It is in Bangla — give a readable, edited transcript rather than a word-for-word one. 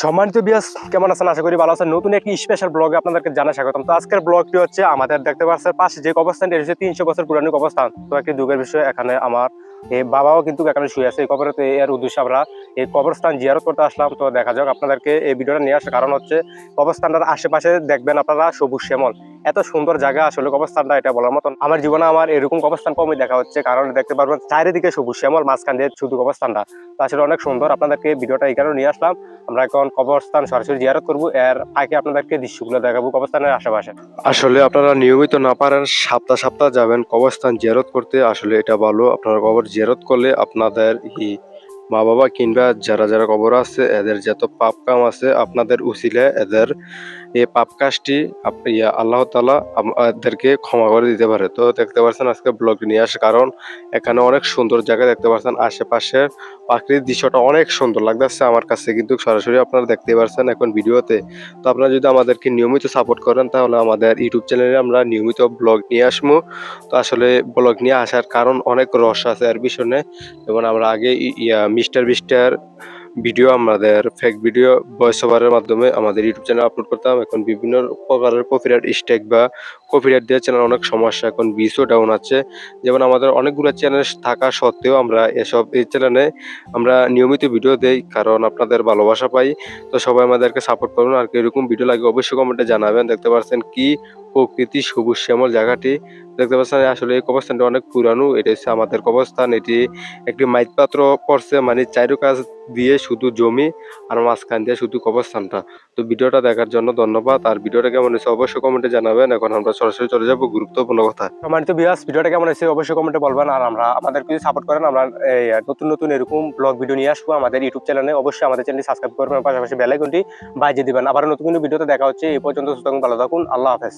সম্মানিত বিয়াস, কেমন আছেন? আশা করি ভালো আছেন। নতুন একটি স্পেশাল ব্লগে আপনাদেরকে জানাই স্বাগতম। তো আজকের ব্লগটি হচ্ছে আমাদের দেখতে পাচ্ছেন পাশে যে কবরস্থানটি হচ্ছে 300 বছর পুরানো কবরস্থান। তো একটি দুঃখের বিষয়, এখানে আমার এই বাবাও কিন্তু এখানে শুয়ে আছে এই কবরে। তো এর উদ্দেশ্যে আমরা এই কবরস্থান জিয়ারত করতে আসলাম। তো দেখা যাক, আপনাদেরকে এই ভিডিওটা নিয়ে আসার কারণ হচ্ছে কবরস্থানটার আশেপাশে দেখবেন আপনারা সবুজ শ্যামল, এত সুন্দর জায়গা আসলে কবরস্থানটা, এটা বলার মতন। আমার জীবনে আমার এরকম কবরস্থান কমই দেখা হচ্ছে, কারণ দেখতে পারবেন চারিদিকে সবুজ শ্যামল, মাঝখান দিয়ে শুধু কবরস্থানটা। তো আসলে অনেক সুন্দর। আপনাদেরকে ভিডিওটা এই কারণে নিয়ে আসলাম, আমরা এখন কবরস্থান সরাসরি জিয়ারত করব, এর আগে আপনাদেরকে দৃশ্যগুলো দেখাবো কবরস্থানের আশেপাশে। আসলে আপনারা নিয়মিত না পারেন, সপ্তাহ সপ্তাহ যাবেন কবরস্থান জিয়ারত করতে, আসলে এটা ভালো। আপনারা কবর জিয়ারত করলে আপনাদের মা বাবা কিংবা যারা যারা কবর আছে এদের যত পাপ কাম আছে আপনাদের উসিলে এদের এই পাপ কাজটি আল্লাহ তাআলা আমাদেরকে ক্ষমা করে দিতে পারে। তো দেখতে পাচ্ছেন আজকে ব্লগ নিয়ে আসে, কারণ এখানে অনেক সুন্দর জায়গা দেখতে পাচ্ছেন, আশেপাশের প্রাকৃতিক দৃশ্যটা অনেক সুন্দর লাগতেছে আমার কাছে, কিন্তু সরাসরি আপনারা দেখতে পাচ্ছেন এখন ভিডিওতে। তো আপনারা যদি আমাদেরকে নিয়মিত সাপোর্ট করেন তাহলে আমাদের ইউটিউব চ্যানেলে আমরা নিয়মিত ব্লগ নিয়ে আসবো। তো আসলে ব্লগ নিয়ে আসার কারণ অনেক রহস্য আছে এর পিছনে। যেমন আমরা আগে মিস্টার বিস্টার ভিডিও, আমাদের ফেক ভিডিও ভয়েস ওভারের মাধ্যমে আমাদের ইউটিউব চ্যানেল আপলোড করতাম। এখন বিভিন্ন প্রকারের কপিরাইট স্ট্রাইক বা কপিরাইট দিয়ে চ্যানেল অনেক সমস্যা, এখন ভিউসও ডাউন আছে। যেমন আমাদের অনেকগুলো চ্যানেল থাকা সত্ত্বেও আমরা এই চ্যানেলে আমরা নিয়মিত ভিডিও দেই, কারণ আপনাদের ভালোবাসা পাই। তো সবাই আমাদেরকে সাপোর্ট করুন। আর এরকম ভিডিও লাগে অবশ্যই কমেন্টে জানাবেন। দেখতে পাচ্ছেন কি প্রকৃতি, সবুজ শ্যামল জায়গাটি দেখতে পাচ্ছেন। আসলে এই কবরস্থানটা অনেক পুরানো, এটা হচ্ছে আমাদের কবরস্থান। এটি একটি মাইক পাত্র পড়ছে, মানে চারু কাজ দিয়ে শুধু জমি আর মাঝখান দিয়ে শুধু কবরস্থানটা। তো ভিডিওটা দেখার জন্য ধন্যবাদ। আর ভিডিওটা কেমন হয়েছে অবশ্যই কমেন্টে জানাবেন। এখন আমরা সরাসরি চলে যাবো গুরুত্বপূর্ণ কথা। সম্মানিত বিয়াস, ভিডিওটা কেমন হয়েছে অবশ্যই কমেন্টে বলবেন। আর আমাদের যদি সাপোর্ট করেন, আমরা নতুন নতুন এরকম ব্লগ ভিডিও নিয়ে আসবো আমাদের ইউটিউব চ্যানেলে। অবশ্যই আমাদের চ্যানেলটি সাবস্ক্রাইব করবেন, পাশাপাশি বেল আইকনটি বাজিয়ে দিবেন। আবার নতুন কোনো ভিডিওতে দেখা হচ্ছে। এই পর্যন্ত সুস্থ থাকুন, ভালো থাকুন, আল্লাহ হাফেজ।